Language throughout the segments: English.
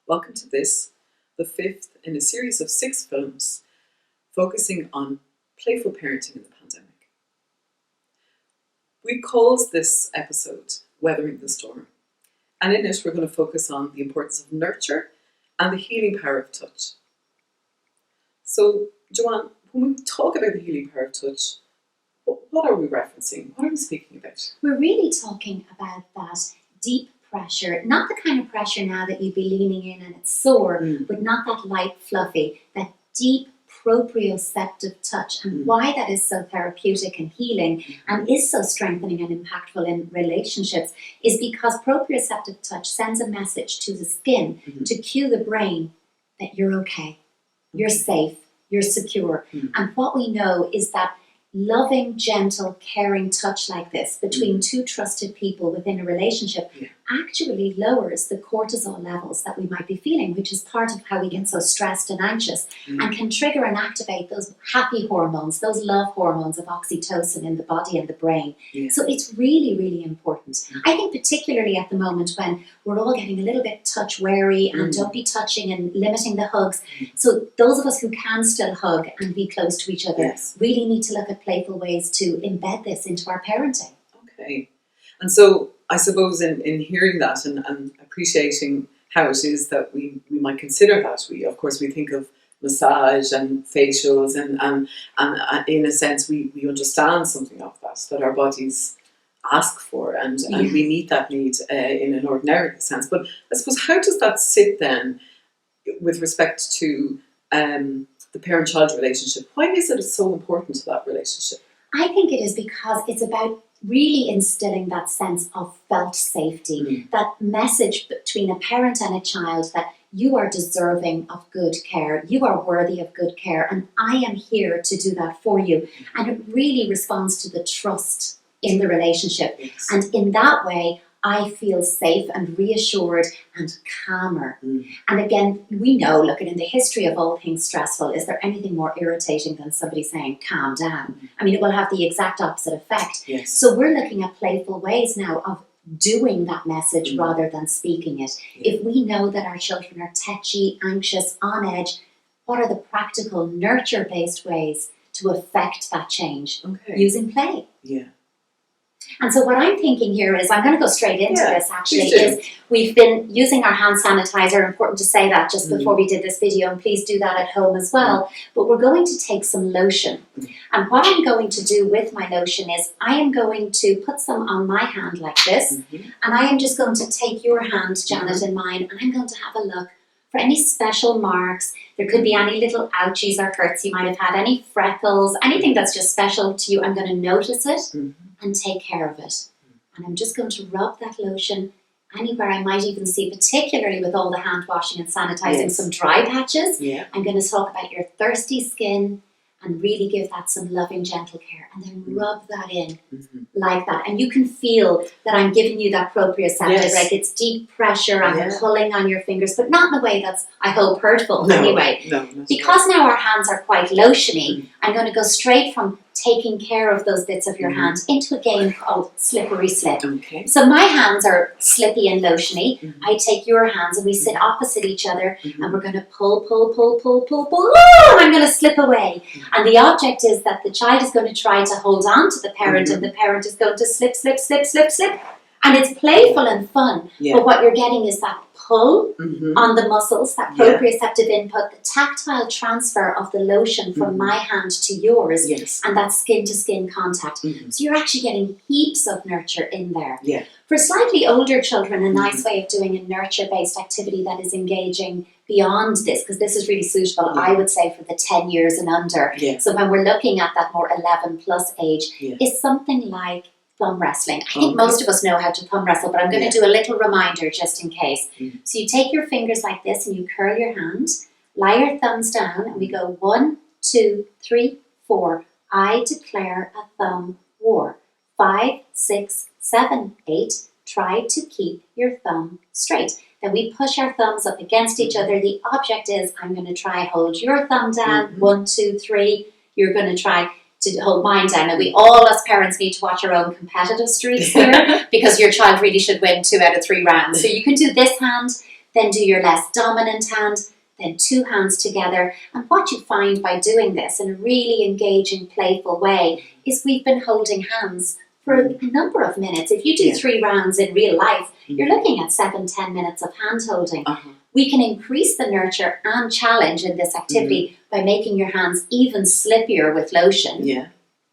Welcome to this, the fifth in a series of 6 films focusing on playful parenting in the pandemic. We called this episode Weathering the Storm, and in it we're going to focus on the importance of nurture and the healing power of touch. So, Joanne, when we talk about the healing power of touch, what are we referencing? What are we speaking about? We're really talking about that deep pressure, not the kind of pressure now that you'd be leaning in and it's sore, but not that light, fluffy, that deep proprioceptive touch, and why that is so therapeutic and healing and is so strengthening and impactful in relationships is because proprioceptive touch sends a message to the skin to cue the brain that you're okay, you're safe, you're secure. And what we know is that loving, gentle, caring touch like this between two trusted people within a relationship actually lowers the cortisol levels that we might be feeling, which is part of how we get so stressed and anxious, and can trigger and activate those happy hormones, those love hormones of oxytocin in the body and the brain. So it's really, really important. I think particularly at the moment when we're all getting a little bit touch wary and don't be touching and limiting the hugs. So those of us who can still hug and be close to each other really need to look at playful ways to embed this into our parenting. Okay. And so I suppose in hearing that and appreciating how it is that we might consider that, we think of massage and facials and in a sense we understand something of that our bodies ask for and we meet that need in an ordinary sense. But I suppose how does that sit then with respect to the parent-child relationship? Why is it so important to that relationship? I think it is because it's about really instilling that sense of felt safety, that message between a parent and a child that you are deserving of good care, you are worthy of good care, and I am here to do that for you. And it really responds to the trust in the relationship. And in that way, I feel safe and reassured and calmer. And again, we know, looking in the history of all things stressful, is there anything more irritating than somebody saying, calm down? I mean, it will have the exact opposite effect. So we're looking at playful ways now of doing that message rather than speaking it. If we know that our children are tetchy, anxious, on edge, what are the practical, nurture-based ways to affect that change using play? And so what I'm thinking here is, I'm going to go straight into this actually, is we've been using our hand sanitizer, important to say that just before we did this video, and please do that at home as well, but we're going to take some lotion. And what I'm going to do with my lotion is, I am going to put some on my hand like this, and I am just going to take your hand, Janet, and mine, and I'm going to have a look for any special marks. There could be any little ouchies or hurts you might have had, any freckles, anything that's just special to you. I'm going to notice it and take care of it. And I'm just going to rub that lotion anywhere I might even see, particularly with all the hand washing and sanitizing, some dry patches. I'm going to talk about your thirsty skin and really give that some loving, gentle care, and then rub that in like that. And you can feel that I'm giving you that proprioceptive, like it's deep pressure, I'm pulling on your fingers, but not in a way that's, I hope, hurtful anyway. Because now our hands are quite lotiony, I'm going to go straight from taking care of those bits of your hand into a game called Slippery Slip. So my hands are slippy and lotiony. I take your hands and we sit opposite each other, and we're going to pull, and I'm going to slip away. And the object is that the child is going to try to hold on to the parent, and the parent is going to slip. And it's playful and fun, but what you're getting is that pull on the muscles, that proprioceptive input, the tactile transfer of the lotion from my hand to yours, and that skin-to-skin contact. So you're actually getting heaps of nurture in there. For slightly older children, a nice way of doing a nurture-based activity that is engaging beyond this, because this is really suitable, I would say, for the 10 years and under. So when we're looking at that more 11 plus age, is something like thumb wrestling. I think most of us know how to thumb wrestle, but I'm going to do a little reminder just in case. So you take your fingers like this and you curl your hand, lie your thumbs down, and we go 1, 2, 3, 4. I declare a thumb war. 5, 6, 7, 8. Try to keep your thumb straight. Then we push our thumbs up against each other. The object is, I'm going to try hold your thumb down. 1, 2, 3. You're going to try to hold mine down. And we all, as parents, need to watch our own competitive streaks here because your child really should win 2 out of 3 rounds. So you can do this hand, then do your less dominant hand, then 2 hands together. And what you find by doing this in a really engaging, playful way is we've been holding hands for a number of minutes. If you do 3 rounds in real life, you're looking at 7-10 minutes of hand holding. We can increase the nurture and challenge in this activity by making your hands even slippier with lotion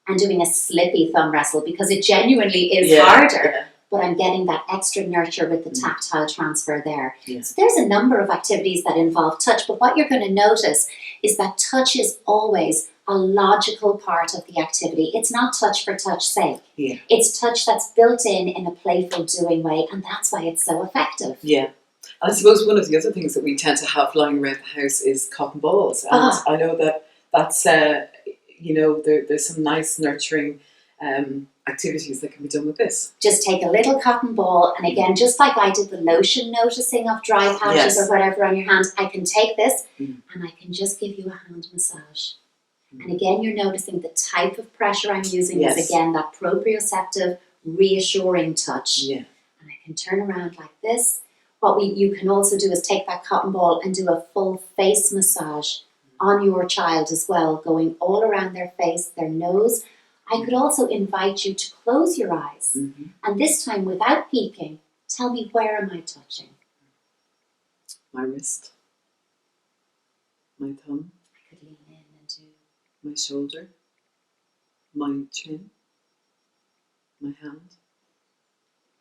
and doing a slippy thumb wrestle, because it genuinely is harder, but I'm getting that extra nurture with the tactile transfer there. So there's a number of activities that involve touch, but what you're going to notice is that touch is always a logical part of the activity. It's not touch for touch's sake. It's touch that's built in a playful doing way, and that's why it's so effective. And I suppose one of the other things that we tend to have lying around the house is cotton balls. And I know that's, there's some nice nurturing activities that can be done with this. Just take a little cotton ball, and again, just like I did the lotion noticing of dry patches or whatever on your hand, I can take this and I can just give you a hand massage. And again, you're noticing the type of pressure I'm using is again that proprioceptive, reassuring touch. And I can turn around like this. What you can also do is take that cotton ball and do a full face massage on your child as well, going all around their face, their nose. I could also invite you to close your eyes, and this time without peeking, tell me, where am I touching? My wrist, my thumb, I could lean in and do my shoulder, my chin, my hand,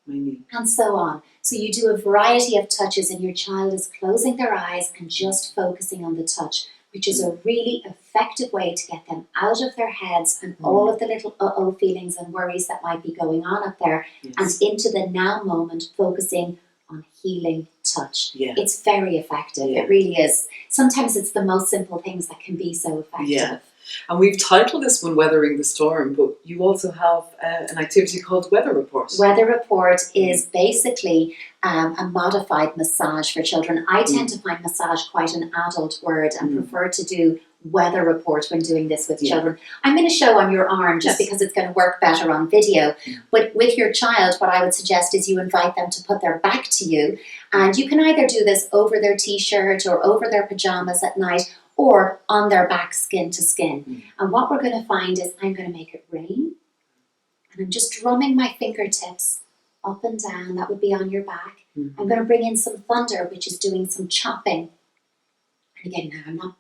my knee, and so on. So you do a variety of touches, and your child is closing their eyes and just focusing on the touch, which is a really effective way to get them out of their heads and all of the little uh-oh feelings and worries that might be going on up there, and into the now moment, focusing on healing touch. It's very effective. It really is. Sometimes it's the most simple things that can be so effective. And we've titled this one Weathering the Storm, but you also have an activity called Weather Report. Weather Report is basically a modified massage for children. I tend to find massage quite an adult word and prefer to do weather report when doing this with children. I'm going to show on your arm just because it's going to work better on video. But with your child, what I would suggest is you invite them to put their back to you, and you can either do this over their t-shirt or over their pajamas at night, or on their back, skin to skin. And what we're going to find is I'm going to make it rain, and I'm just drumming my fingertips up and down. That would be on your back. I'm going to bring in some thunder, which is doing some chopping. And again, now I'm not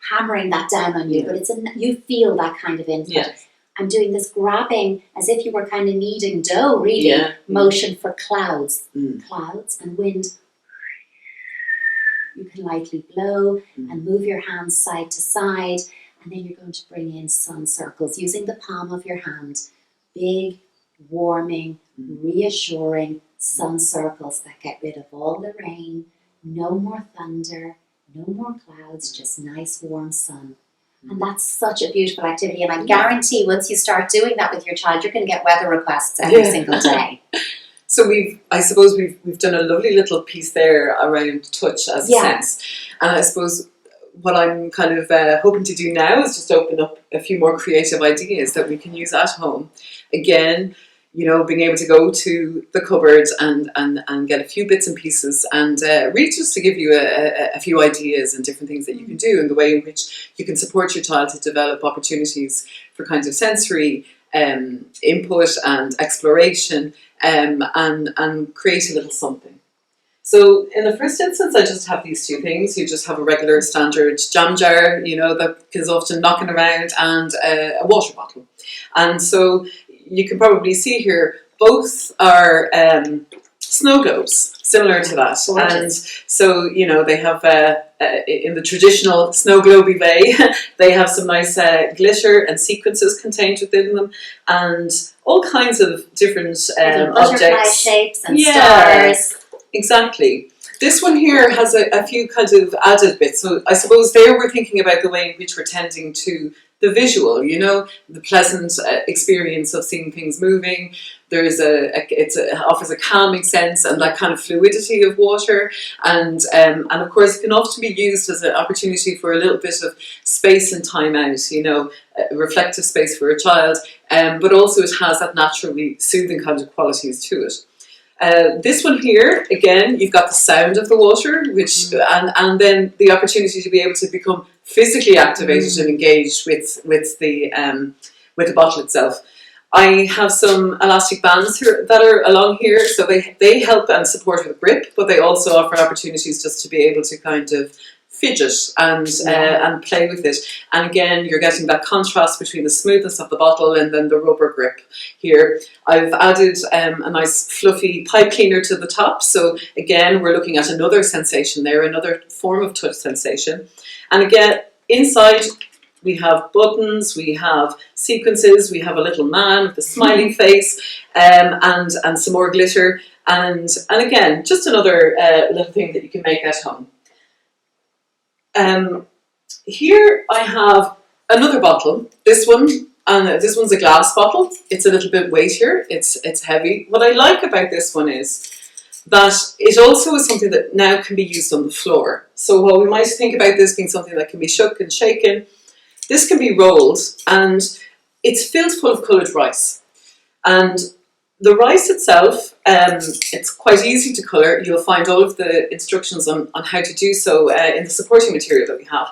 hammering that down on you, but you feel that kind of input. I'm doing this grabbing as if you were kind of kneading dough, really, motion for clouds. Clouds and wind. You can lightly blow and move your hands side to side, and then you're going to bring in sun circles using the palm of your hand. Big, warming, reassuring sun circles that get rid of all the rain. No more thunder, no more clouds, just nice warm sun. And that's such a beautiful activity, and I guarantee once you start doing that with your child, you're going to get weather requests every single day. So I suppose we've done a lovely little piece there around touch as a sense. And I suppose what I'm kind of hoping to do now is just open up a few more creative ideas that we can use at home. Again, being able to go to the cupboard and get a few bits and pieces, and really just to give you a few ideas and different things that you can do, and the way in which you can support your child to develop opportunities for kinds of sensory input and exploration, and create a little something. So in the first instance, I just have these two things. You just have a regular standard jam jar, that is often knocking around, and a water bottle. And so you can probably see here, both are snow globes, similar to that. And so, they have, in the traditional snow globey way, they have some nice glitter and sequences contained within them, and all kinds of different butterfly objects. shapes and stars. Exactly. This one here has a few kind of added bits. So I suppose there we're thinking about the way in which we're tending to the visual, the pleasant experience of seeing things moving. It offers a calming sense and that kind of fluidity of water, and of course it can often be used as an opportunity for a little bit of space and time out, a reflective space for a child, but also it has that naturally soothing kind of qualities to it. This one here, again, you've got the sound of the water, which and then the opportunity to be able to become physically activated and engaged with the bottle itself. I have some elastic bands here that are along here, so they help and support with grip, but they also offer opportunities just to be able to kind of fidget and play with it. And again, you're getting that contrast between the smoothness of the bottle and then the rubber grip here. I've added a nice fluffy pipe cleaner to the top, so again, we're looking at another sensation there, another form of touch sensation. And again, inside we have buttons, we have sequences, we have a little man with a smiling face, and some more glitter, and again, just another little thing that you can make at home. Here I have another bottle. This one's a glass bottle. It's a little bit weightier. It's heavy. What I like about this one is that it also is something that now can be used on the floor. So while we might think about this being something that can be shook and shaken, this can be rolled, and it's filled full of coloured rice. And the rice itself, it's quite easy to colour. You'll find all of the instructions on how to do so in the supporting material that we have.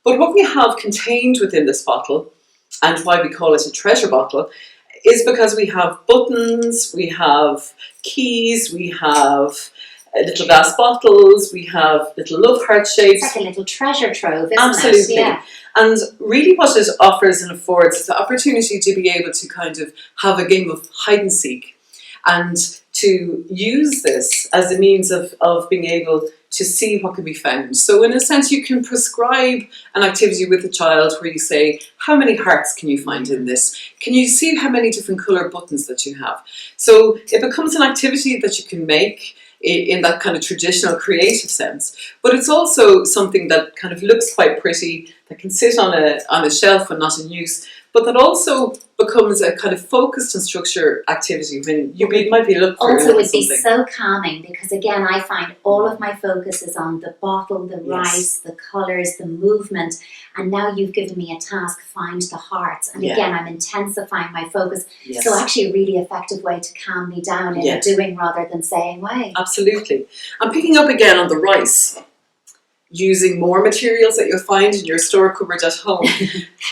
But what we have contained within this bottle, and why we call it a treasure bottle, is because we have buttons, we have keys, we have little glass bottles, we have little love heart shapes. It's like a little treasure trove, isn't Absolutely. it? Yeah. And really what it offers and affords is the opportunity to be able to kind of have a game of hide and seek, and to use this as a means of being able to see what can be found. So in a sense, you can prescribe an activity with a child where you say, how many hearts can you find in this? Can you see how many different colour buttons that you have? So it becomes an activity that you can make in that kind of traditional creative sense, but it's also something that kind of looks quite pretty, that can sit on a shelf when not in use, but that also becomes a kind of focused and structured activity when you might be looking for also would be something. so calming, because again, I find all of my focus is on the bottle, the rice, the colours, the movement, and now you've given me a task, find the hearts, and again, I'm intensifying my focus. So actually a really effective way to calm me down in a doing rather than saying way. Absolutely. I'm picking up again on the rice, using more materials that you'll find in your store cupboard at home.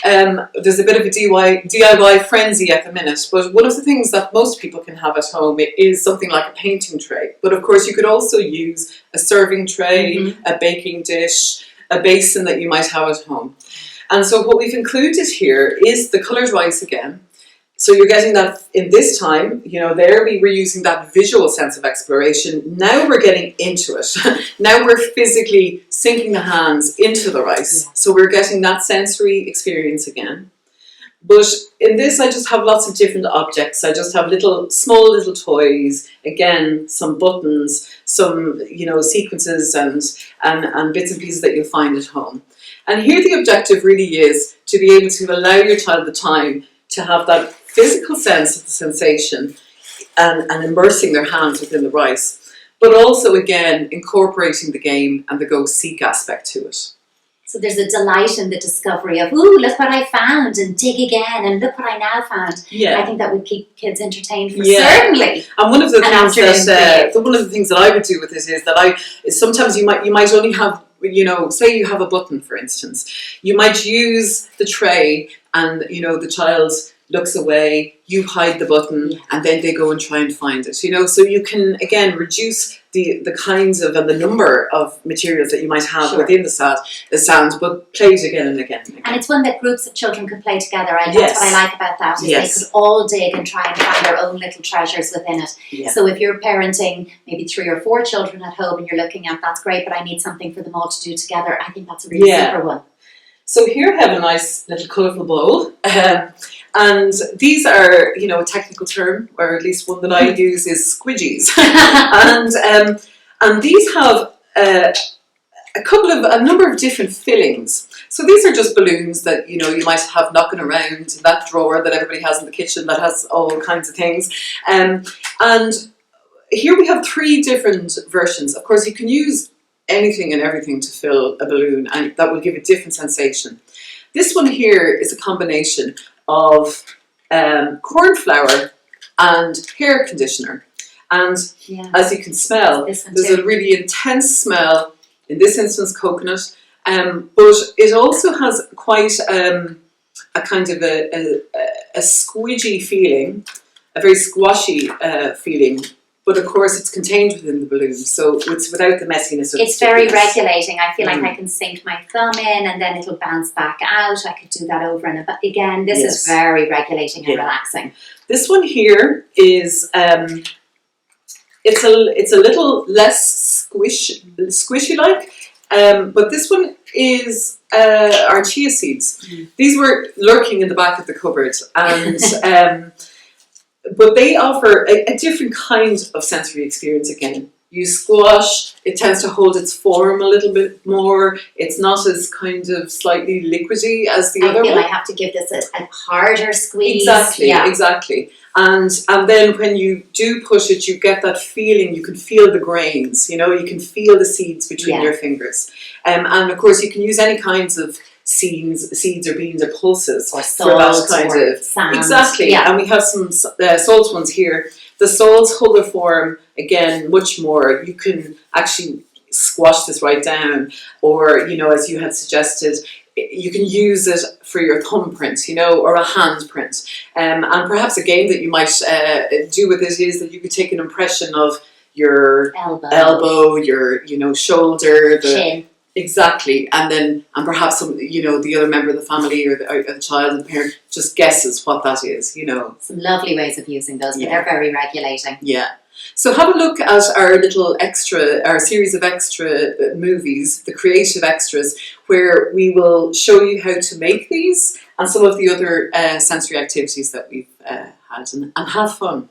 There's a bit of a DIY frenzy at the minute, but one of the things that most people can have at home is something like a painting tray. But of course you could also use a serving tray, a baking dish, a basin that you might have at home. And so what we've included here is the coloured rice again. So you're getting that in this time, there we were using that visual sense of exploration. Now we're getting into it. Now we're physically sinking the hands into the rice. So we're getting that sensory experience again. But in this, I just have lots of different objects. I just have small little toys, again, some buttons, some, sequences and bits and pieces that you'll find at home. And here the objective really is to be able to allow your child the time to have that physical sense of the sensation and immersing their hands within the rice, but also again incorporating the game and the go seek aspect to it. So there's a delight in the discovery of, ooh, look what I found, and dig again, and look what I now found. Yeah. I think that would keep kids entertained for certainly. And one of the things that I would do with this is that sometimes you might only have, say you have a button, for instance. You might use the tray and, the child looks away, you hide the button, and then they go and try and find it. So you can, again, reduce the kinds of and the number of materials that you might have within the sound, but play it again and again and again. And it's one that groups of children can play together. That's what I like about that, is they could all dig and try and find their own little treasures within it. So if you're parenting maybe 3 or 4 children at home and you're looking at, that's great, but I need something for them all to do together, I think that's a really super one. So here I have a nice little colourful bowl. And these are, a technical term, or at least one that I use is squidgies. and these have a number of different fillings. So these are just balloons that, you might have knocking around in that drawer that everybody has in the kitchen that has all kinds of things. And here we have 3 different versions. Of course, you can use anything and everything to fill a balloon, and that will give a different sensation. This one here is a combination of corn flour and hair conditioner. And Yeah. as you can smell, This one there's too. a really intense smell, in this instance coconut, but it also has quite a kind of a squidgy feeling, a very squashy feeling. But of course, it's contained within the balloon, so it's without the messiness of It's very stickiness. regulating. I feel like I can sink my thumb in and then it'll bounce back out. I could do that over and over again. This is very regulating and relaxing. This one here is it's a little less squishy like, but this one is our chia seeds. These were lurking in the back of the cupboard, and but they offer a different kind of sensory experience again. You squash, it tends to hold its form a little bit more. It's not as kind of slightly liquidy as the other one. I feel I have to give this a harder squeeze. Exactly. And then when you do push it, you get that feeling, you can feel the grains, you can feel the seeds between your fingers. And of course you can use any kinds of seeds or beans or pulses or for that kind of sand. Exactly. Yeah. And we have some salt ones here. The salt holder form, again, much more. You can actually squash this right down, or as you had suggested, you can use it for your thumbprint, or a handprint. And perhaps a game that you might do with it is that you could take an impression of your elbow, your shoulder, chin. Exactly, and perhaps some, the other member of the family or the child and the parent just guesses what that is. Some lovely ways of using those, but they're very regulating. Yeah. So have a look at our series of extra movies, the creative extras, where we will show you how to make these and some of the other sensory activities that we've had, and have fun.